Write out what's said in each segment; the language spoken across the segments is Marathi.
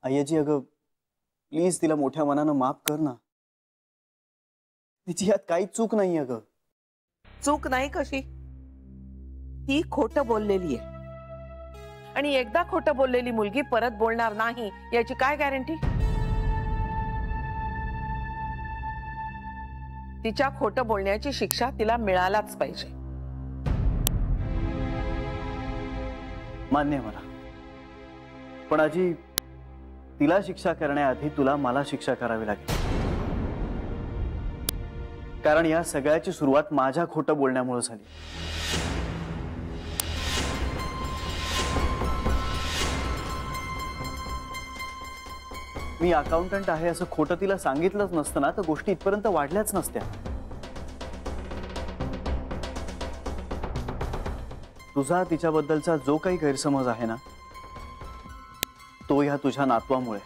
अय्याजी अगं प्लीज तिला मोठ्या मनानं माफ कर ना. तिची यात काहीच चूक नाही अगं. चूक नाही कशी? ती खोटं बोललेली आहे आणि एकदा खोटं बोललेली मुलगी परत बोलणार नाही याची काय गॅरंटी? तिच्या खोटं बोलण्याची शिक्षा तिला मिळालाच पाहिजे. मान्य मला, पण आजी तिला शिक्षा करण्याआधी तुला मला शिक्षा करावी लागेल. कारण या सगळ्याची सुरुवात माझ्या खोटं बोलण्यामुळे झाली. मी अकाउंटंट आहे असं खोटं तिला सांगितलंच नसतं ना तर गोष्टी इथपर्यंत वाढल्याच नसत्या. तुझा तिच्याबद्दलचा जो काही गैरसमज आहे ना तो या तुझ्या नातवामुळे.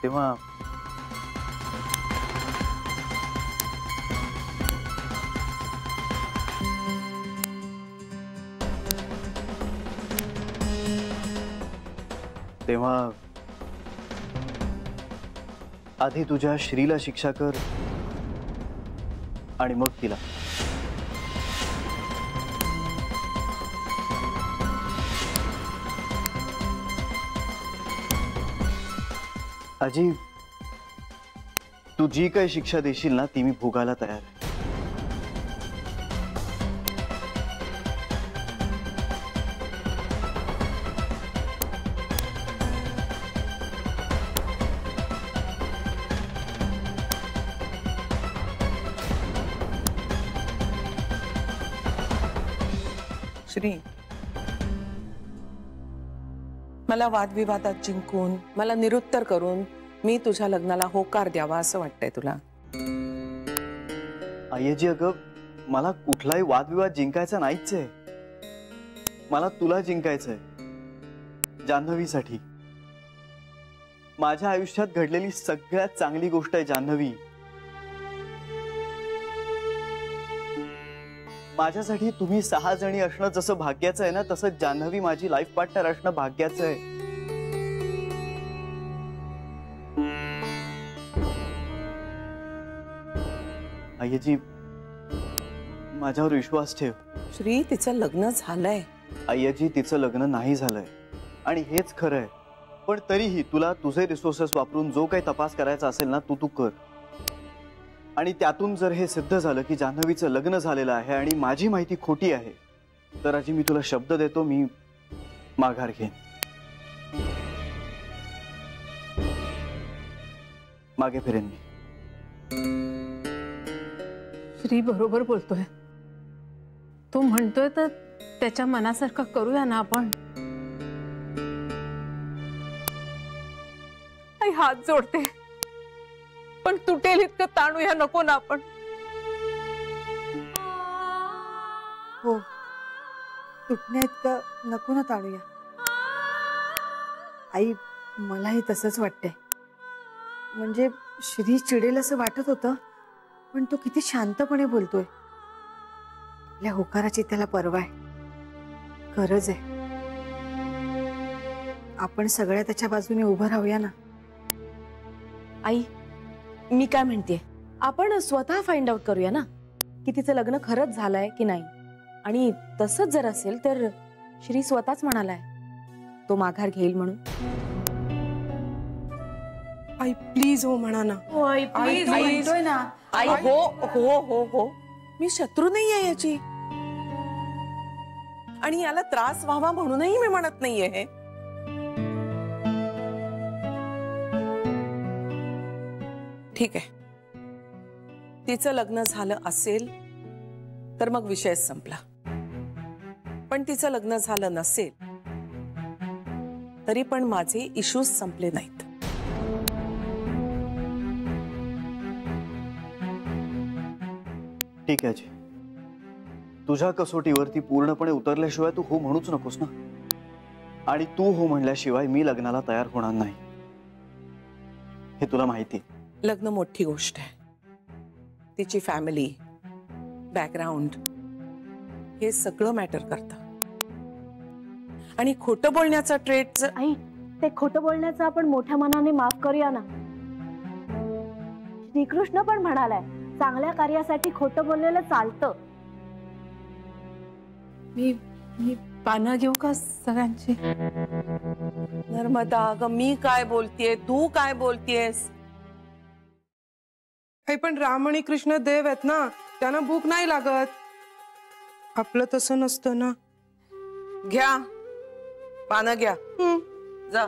तेव्हा तेव्हा आधी तुझ्या श्रीला शिक्षा कर आणि मग तिला. आजी तू जी काही शिक्षा देशील ना ती मी भोगायला तयार आहे. श्री, मला वादविवादात जिंकून मला निरुत्तर करून मी तुझ्या लग्नाला होकार द्यावा असं वाटतंय तुला? अय्याजी अगं मला कुठलाही वादविवाद जिंकायचा नाहीच आहे. मला तुला जिंकायचंय जान्हवीसाठी. माझ्या आयुष्यात घडलेली सगळ्यात चांगली गोष्ट आहे जान्हवी. माझ्यासाठी तुम्ही 6 जणी असणं जसं भाग्याचं आहे ना तसं जान्हवी माझी लाईफ पार्टनर असणं भाग्याचं आहे. अय्याजी माझ्यावर विश्वास ठेव. श्री, तिचं लग्न झालंय. अय्याजी तिचं लग्न नाही झालंय आणि हेच खरं आहे. पण तरीही तुला तुझे रिसोर्सेस वापरून जो काही तपास करायचा असेल ना तू कर. आणि त्यातून जर हे सिद्ध झालं की जान्हवीचं लग्न झालेलं आहे आणि माझी माहिती खोटी आहे तर आजी मी तुला शब्द देतो मी माघार घेईन. मागे फिरेन मी. श्री बरोबर बोलतोय. तो म्हणतोय तर त्याच्या मनासारखं करूया ना आपण. आई हात जोडते पण तुटेल इतकं ताणूया नको ना आपण. हो, तुटण्या इतकं नको ना ताणूया. आई मलाही तसंच वाटतंय. म्हणजे श्री चिडेल असं वाटत होतं पण तो किती शांतपणे बोलतोय. आपल्या होकाराची त्याला परवा आहे, गरज आहे. आपण सगळ्या त्याच्या बाजूने उभं राहूया ना. आई मी काय म्हणते, आपण स्वतः फाइंड आउट करूया ना की तिचं लग्न खरंच झालंय की नाही. आणि तसंच जर असेल तर श्री स्वतःच म्हणालाय तो माघार घेईल म्हणून. आई प्लीज हो म्हणा ना. प्लीज म्हणतोय ना. आई हो हो हो हो, मी शत्रू नाही आहे याची आणि याला त्रास व्हावा म्हणूनही मी म्हणत नाहीये हे. ठीक आहे, तिचं लग्न झालं असेल तर मग विषय संपला. पण तिचं लग्न झालं नसेल तरी पण माझे इश्यूज संपले नाहीत. ठीक आहे जी, तुझ्या कसोटीवरती पूर्णपणे उतरल्याशिवाय तू हो म्हणूच नकोस ना. आणि तू हो म्हणल्याशिवाय मी लग्नाला तयार होणार नाही हे तुला माहिती आहे. लग्न मोठी गोष्ट आहे. तिची फॅमिली, बॅकग्राऊंड हे सगळं मॅटर करतं. आणि खोटं बोलण्याचा ट्रेट आई, ते खोटं बोलण्याचं आपण मोठ्या मनाने माफ करूया ना. श्रीकृष्ण पण म्हणालाय, चांगल्या कार्यासाठी खोटं बोललेलं चालतं. मी पानं घेऊ का सगळ्यांची? नर्मदा, अगं मी काय बोलतेय, तू काय बोलतेयस? काही पण राम आणि कृष्ण देव आहेत ना, त्यांना भूक नाही लागत. आपलं तसं नसतं ना. घ्या पानं घ्या. जा.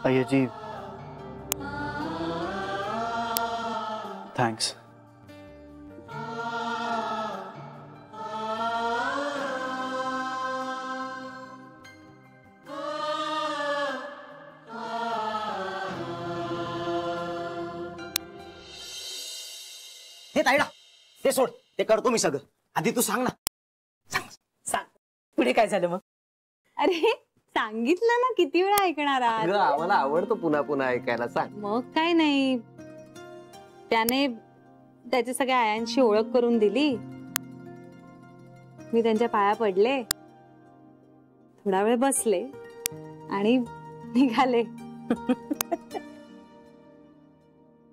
अय्याजी, थँक्स. हे ताईडा, ते सोड, ते करतो मी सगळं. आधी तू सांग ना. सांग पुढे काय झालं मग? अरे सांगितलं ना, किती वेळा ऐकणार आहात? अगं आम्हाला आवडतं पुन्हा पुन्हा ऐकायला. सांग. मग काय नाही, त्याने त्याच्या सगळ्या आयांशी ओळख करून दिली. मी त्यांच्या पाया पडले, थोडा वेळ बसले आणि निघाले.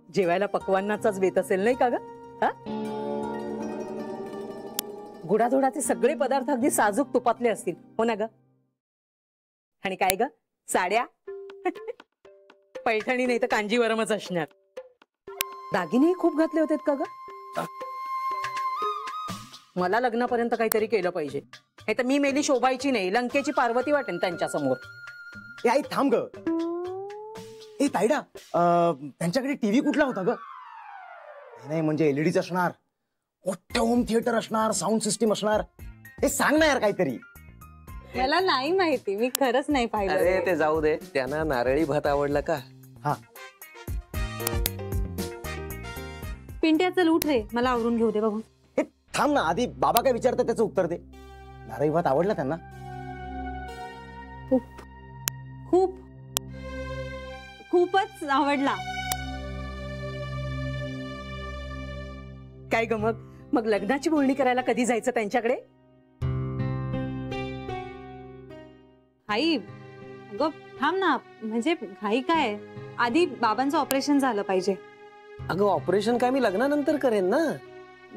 जेवायला पक्वान्नाचाच बेत असेल नाही का ग? गुडाधोडाचे सगळे पदार्थ अगदी साजूक तुपातले असतील, हो ना ग? आणि काय ग, साड्या पैठणी नाही तर कांजीवरमच असणार. दागिने खूप घातले होते का ग? मला लग्नापर्यंत काहीतरी केलं पाहिजे. हे तर मी मेली शोभायची नाही, लंकेची पार्वती वाटेन त्यांच्या समोर. ए आई थांब ग. ए ताईडा, त्यांच्याकडे टीव्ही कुठला होता ग? नाही म्हणजे एलईडीच असणार, मोठं होम थिएटर असणार, साऊंड सिस्टीम असणार. हे सांग ना यार काहीतरी. मला नाही माहिती, मी खरंच नाही पाहिलं. अरे ते जाऊ दे, त्यांना नारळी भात आवडला का? हा. पिंट्या चल उठ रे, मला आवरून घेऊ दे बघू. हे थांब ना, आधी बाबा काय विचारतात त्याचं उत्तर दे. नारळी भात आवडला त्यांना? खूप खूप खूपच आवडला. काय ग मग लग्नाची बोलणी करायला कधी जायचं त्यांच्याकडे? आई अगं थांब ना, म्हणजे घाई काय, आधी बाबांचं ऑपरेशन झालं पाहिजे. अगं ऑपरेशन काय मी लग्नानंतर करेन ना.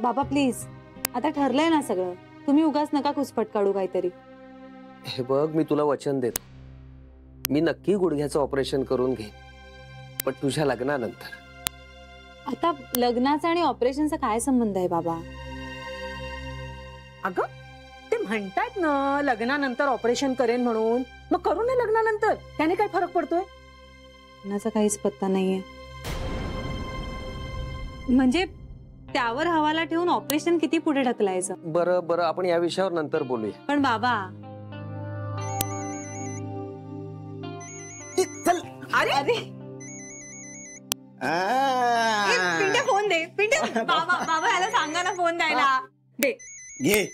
बाबा प्लीज, आता ठरलंय ना सगळं, तुम्ही उगाच नका खुसपट काढू काहीतरी. हे बघ, मी तुला वचन देतो, मी नक्की गुडघ्याचं ऑपरेशन करून घेईन, पण तुझ्या लग्नानंतर. आता लग्नाचा आणि ऑपरेशनचा काय संबंध आहे बाबा? अगं ते म्हणतायत ना लग्नानंतर ऑपरेशन करेन म्हणून, मग करू ना लग्नानंतर, त्याने काय फरक पडतोय? लग्नाचा काहीच पत्ता नाहीये. म्हणजे त्यावर हवाला ठेवून ऑपरेशन किती पुढे ढकलायचं? बरं बरं, आपण या विषयावर नंतर बोलूया. पण बाबा चल. अरे अरे पिंट्या फोन दे. पिंट्या बाबा याला सांगा ना फोन द्यायला. दे घे.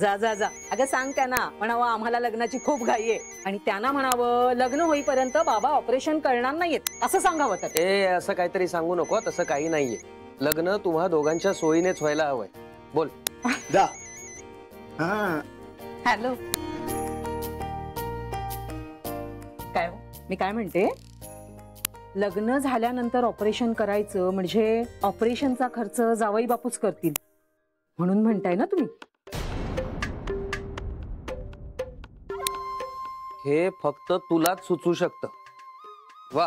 जा जा जा. अगं सांग त्यांना, म्हणावं आम्हाला लग्नाची खूप घाई आहे, आणि त्यांना म्हणावं लग्न होईपर्यंत बाबा ऑपरेशन करणार नाहीयेत असं सांगावं. तर ए असं काहीतरी सांगू नको, तसं काही नाहीये. लग्न तुम्हा दोघांच्या सोयीनेच व्हायला हवंय. बोल. जा. हॅलो. काय मी काय म्हणते, लग्न झाल्यानंतर ऑपरेशन करायचं म्हणजे ऑपरेशनचा खर्च जावई बापूच करतील म्हणून म्हणताय ना तुम्ही? हे फक्त तुलाच सुचू शकतं. वा,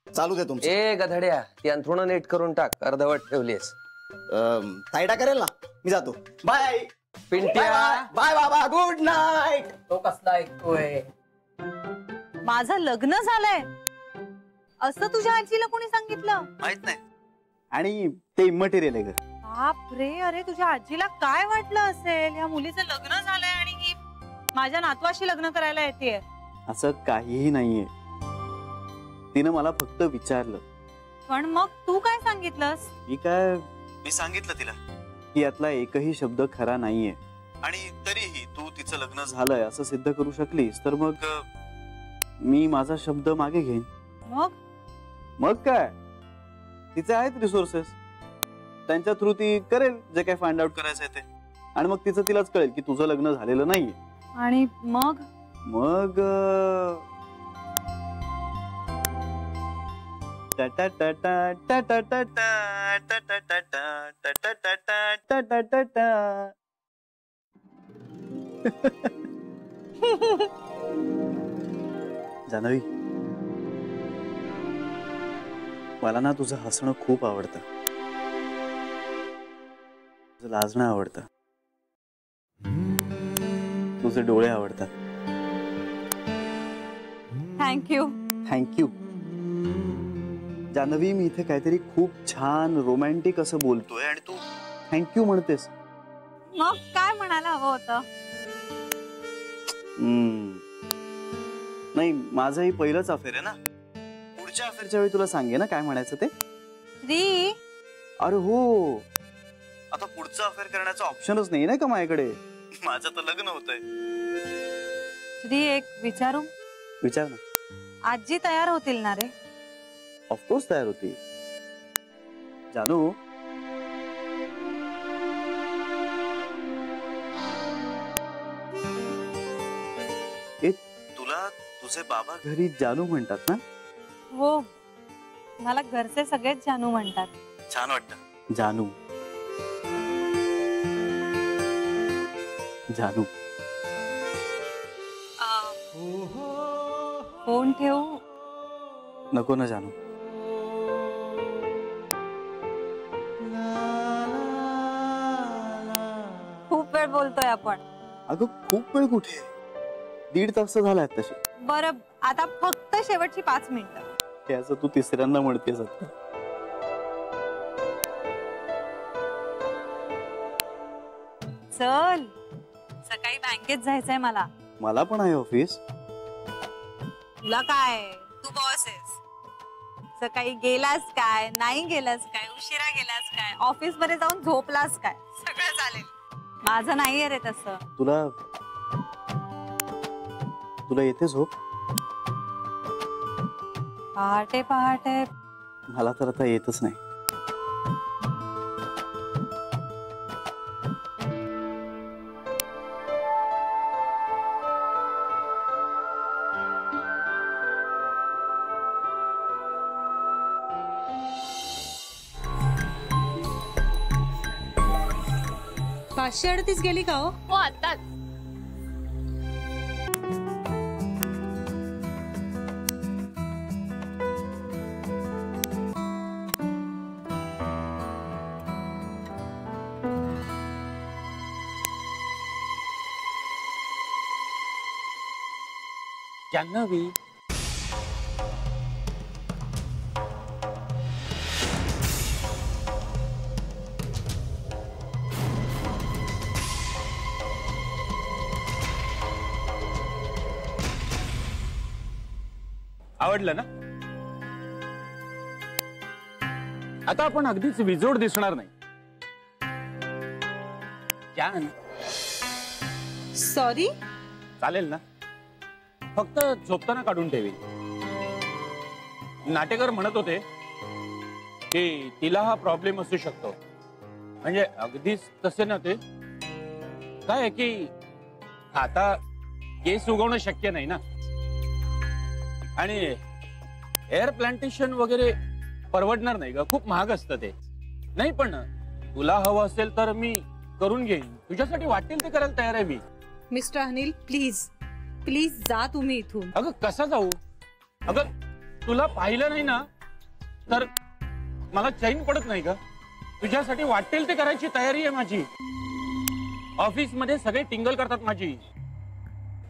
चालू दे तुमचं. ए गधड्या, ती अंथरुणं नीट करून टाक, अर्धवट ठेवलीस. ताईडा करेल ना, मी जातो. बाय आई. पिंट्या. बाय बाबा, गुड नाईट. तो कसला ऐकतोय? माझं लग्न झालंय असं तुझ्या आजीला कोणी सांगितलं? माहित नाही, आणि ते इमटेरियल आहे ग. बाप रे, अरे तुझ्या आजीला काय वाटलं असेल, या मुलीचं लग्न झालंय आणि ही माझ्या नातवाशी लग्न करायला येतेय? असं काहीही नाहीये, तिनं मला फक्त विचारलं. पण मग तू काय सांगितलंस? मी सांगितलं तिला की यातला एकही शब्द खरा नाहीये, आणि तरीही तू तिचं लग्न झालंय असं सिद्ध करू शकलीस तर मग मी माझा शब्द मागे घेईन. मग काय, तिचे आहेत रिसोर्सेस, त्यांच्या थ्रू ती करेल जे काय फाइंड आउट करायचंय ते. आणि मग तिचं तिलाच कळेल की तुझं लग्न झालेलं नाहीये. आणि मग मग जान्हवी, मला ना तुझं हसणं खूप आवडतं, तुझं लाजणं आवडतं, तुझे डोळे आवडतात. थँक्यू. थँक्यू जान्हवी, मी इथे काहीतरी खूप छान रोमॅन्टिक असं बोलतोय आणि तू थँक्यू म्हणतेस. मग काय म्हणायला हवं होतं? नाही, माझंही पहिलंच अफेअर आहे ना. पुढच्या अफेअरच्या वेळी तुला सांगे ना काय म्हणायचं ते. अरे हो, आता पुढचं अफेअर करण्याचा ऑप्शनच नाही ना का माझ्याकडे. माझं तर लग्न होतंय. श्री, एक विचारू? विचार ना. आजी तयार होतील ना रे? ऑफकोर्स तयार होती. जानू, तुला तुझे बाबा घरी जानू म्हणतात ना? हो, मला घरचे सगळेच जानू म्हणतात. छान वाटतं. जानू जानू. फोन ठेवू? नको ना जानू. खूप वेळ बोलतोय आपण. अगं खूप वेळ कुठे, 1.5 तास झालाय तशी. बरं, आता फक्त शेवटची 5 मिनिटं. त्याचं तू तिसऱ्यांदा म्हणतेस आता. चल, सकाळी बँकेत जायचंय मला. मला पण आहे ऑफिस. तुला काय, तू बॉस आहेस. सकाळी गेलास काय, नाही गेलास काय, उशिरा गेलास काय, ऑफिस मध्ये जाऊन झोपलास काय, सगळं चालेल. माझं नाहीये रे तसं. तुला येते झोप? पहाटे पहाटे मला तर आता येतच नाही. पाचशे 38 गेली का हो? हो, आताच. जान्हवी, आवडलं ना? आता आपण अगदीच विजोड दिसणार नाही. जान, सॉरी. चालेल ना? फक्त झोपताना काढून ठेवी. नाटेकर म्हणत होते की तिला हा प्रॉब्लेम असू शकतो. म्हणजे अगदीच तसे ना ते काय आहे की आता केस उगवणं शक्य नाही ना. आणि एअर प्लांटेशन वगैरे परवडणार नाही ग, खूप महाग असतं ते. नाही, पण तुला हवं असेल तर मी करून घेईन. तुझ्यासाठी वाटेल ते करायला तयार आहे मी. मिस्टर अनिल, प्लीज प्लीज जा तुम्ही इथून. अगं कसं जाऊ? अगं तुला पाहिलं नाही ना तर मला चैन पडत नाही का? तुझ्यासाठी वाटेल ते करायची तयारी आहे माझी. ऑफिस मध्ये सगळे टिंगल करतात माझी.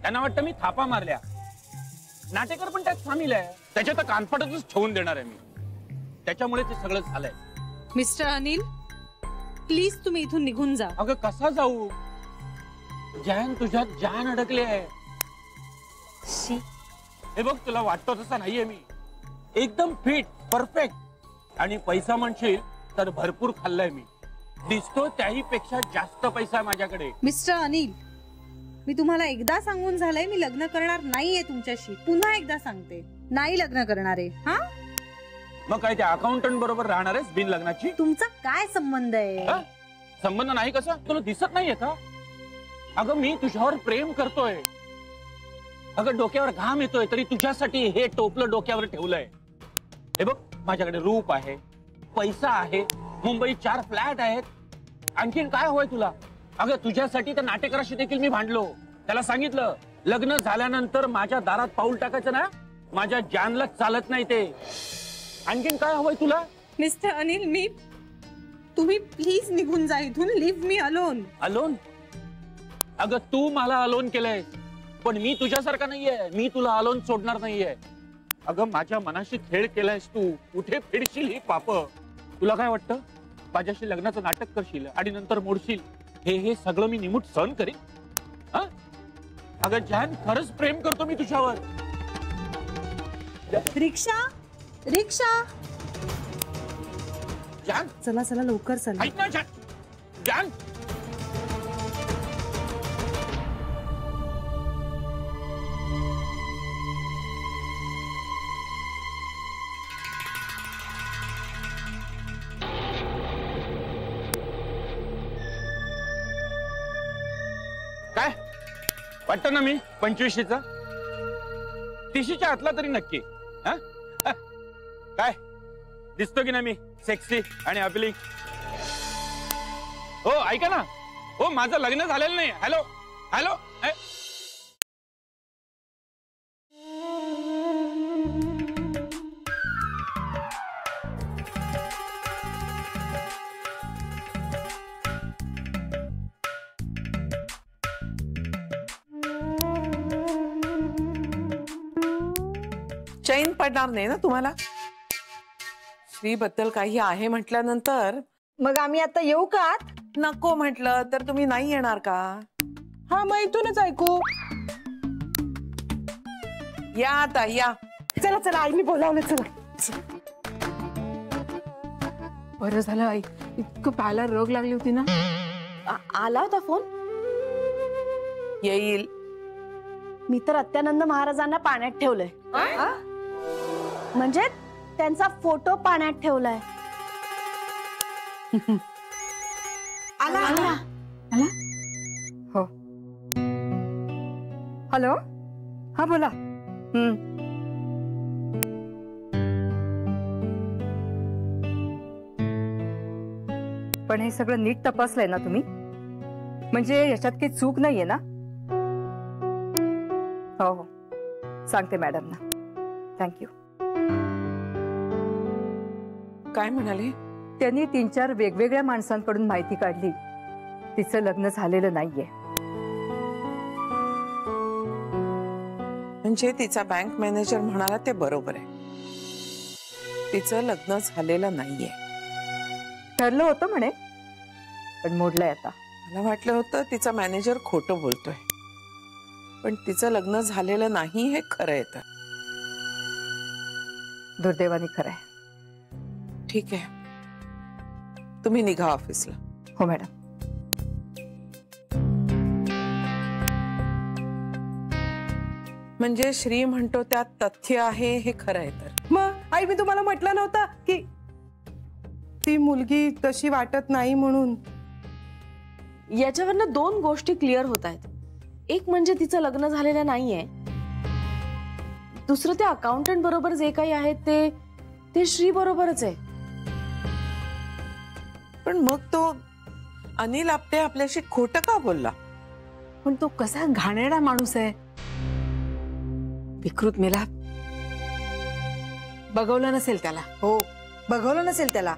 त्यांना वाटतं मी थापा मारल्या. नाटेकर पण त्यात सामील आहे. त्याच्या तर कानफाटच ठेवून देणार आहे मी. त्याच्यामुळे ते सगळं झालंय. मिस्टर अनिल, प्लीज तुम्ही इथून निघून जा. अगं कसा जाऊ? जान, तुझ्यात जान अडकले आहे. हे बघ, तुला वाटतो तसा नाहीये मी. एकदम फिट, परफेक्ट. आणि पैसा म्हणशील तर भरपूर खाल्लाय मी. दिसतो त्याही पेक्षा जास्त पैसा आहे माझ्याकडे. मिस्टर अनिल, मी तुम्हाला एकदा सांगून झालंय मी लग्न करणार नाहीये तुमच्याशी. पुन्हा एकदा सांगते, नाही लग्न करणार आहे. हा, मग काय त्या अकाउंटंट बरोबर राहणार आहेस बिन लग्नाची? तुमचा काय संबंध आहे? संबंध नाही कसा? तुला दिसत नाहीये का? अगं मी तुझ्यावर प्रेम करतोय. अगं डोक्यावर घाम येतोय तरी तुझ्यासाठी हे टोपलं डोक्यावर ठेवलंय. हे बघ, माझ्याकडे रूप आहे, पैसा आहे, मुंबईत 4 फ्लॅट आहेत. आणखीन काय हवंय तुला? अगं तुझ्यासाठी त्या नाटेकराशी देखील मी भांडलो. त्याला सांगितलं लग्न झाल्यानंतर माझ्या दारात पाऊल टाकायचं ना, माझ्या जानला चालत नाही ते. आणखीन काय हवंय तुला? मिस्टर अनिल, तुम्ही प्लीज निघून जा इथून. Leave me alone. अलोन? अगं तू मला अलोन केलंय, पण मी तुझ्यासारखा नाहीये. मी तुला अलोन सोडणार नाहीये. अगं माझ्या मनाशी खेळ केलायस तू. कुठे फेडशील ही पाप? तुला काय वाटतं माझ्याशी लग्नाचं नाटक करशील आणि नंतर मोडशील? हे सगळं मी निमूट सहन करीन? अगं जान, खरंच प्रेम करतो मी तुझ्यावर. रिक्षा, रिक्षा. जान, चला चला लवकर चला. ऐक ना जान. जान, काय वाटतं ना मी 25शीचा? 30शीच्या आतला तरी नक्की. काय दिसतो की ना मी सेक्सी आणि अपिलिंग? हो ऐका ना, हो माझं लग्न झालेलं नाही. Hello hello. चैन पडणार नाही ना तुम्हाला? श्री बद्दल काही आहे म्हटल्यानंतर मग आम्ही आता येऊ का? नको म्हटलं तर तुम्ही नाही येणार का? हा, मग इथूनच ऐकू. या आता या. चला चला, आईने बोलावलं. चला. बरं झालं आई, इतकं पाहायला रोग लागली होती ना. आला होता फोन? येईल. मी तर अत्यानंद महाराजांना पाण्यात ठेवलंय. म्हणजे त्यांचा फोटो पाण्यात ठेवलाय. आला आला. हो. हॅलो, हा बोला. पण हे सगळं नीट तपासलंय ना तुम्ही? म्हणजे याच्यात काही चूक नाहीये ना? हो हो, सांगते मॅडमना. थँक्यू. काय म्हणाले? त्यांनी 3-4 वेगवेगळ्या माणसांकडून माहिती काढली. तिचं लग्न झालेलं नाहीये. म्हणजे तिचा बँक मॅनेजर म्हणाला ते बरोबर आहे. तिचं लग्न झालेलं नाहीये. ठरलं होतं म्हणे, पण मोडलंय आता. मला वाटलं होतं तिचा मॅनेजर खोटं बोलतोय, पण तिचं लग्न झालेलं नाही हे खरं आहे. तर दुर्दैवाने खरंय. ठीक आहे, तुम्ही निघा ऑफिसला. हो मॅडम. म्हणजे श्री म्हणतो त्यात तथ्य आहे हे खरं आहे. तर मग आई, मी तुम्हाला म्हटलं नव्हतं की ती मुलगी तशी वाटत नाही म्हणून? याच्यावरनं 2 गोष्टी क्लिअर होत आहेत. एक म्हणजे तिचं लग्न झालेलं नाहीये. दुसरं, त्या अकाउंटंट बरोबर जे काही आहे ते श्री बरोबरच आहे. पण मग तो अनिल आपटे आपल्याशी खोटं का बोलला? पण तो कसा घाणेरडा माणूस आहे. विकृत मेला. बघवलं नसेल त्याला. हो, बघवलं नसेल त्याला.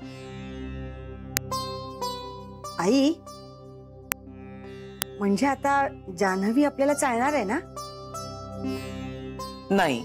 आई, म्हणजे आता जान्हवी आपल्याला चालणार आहे ना? नाही,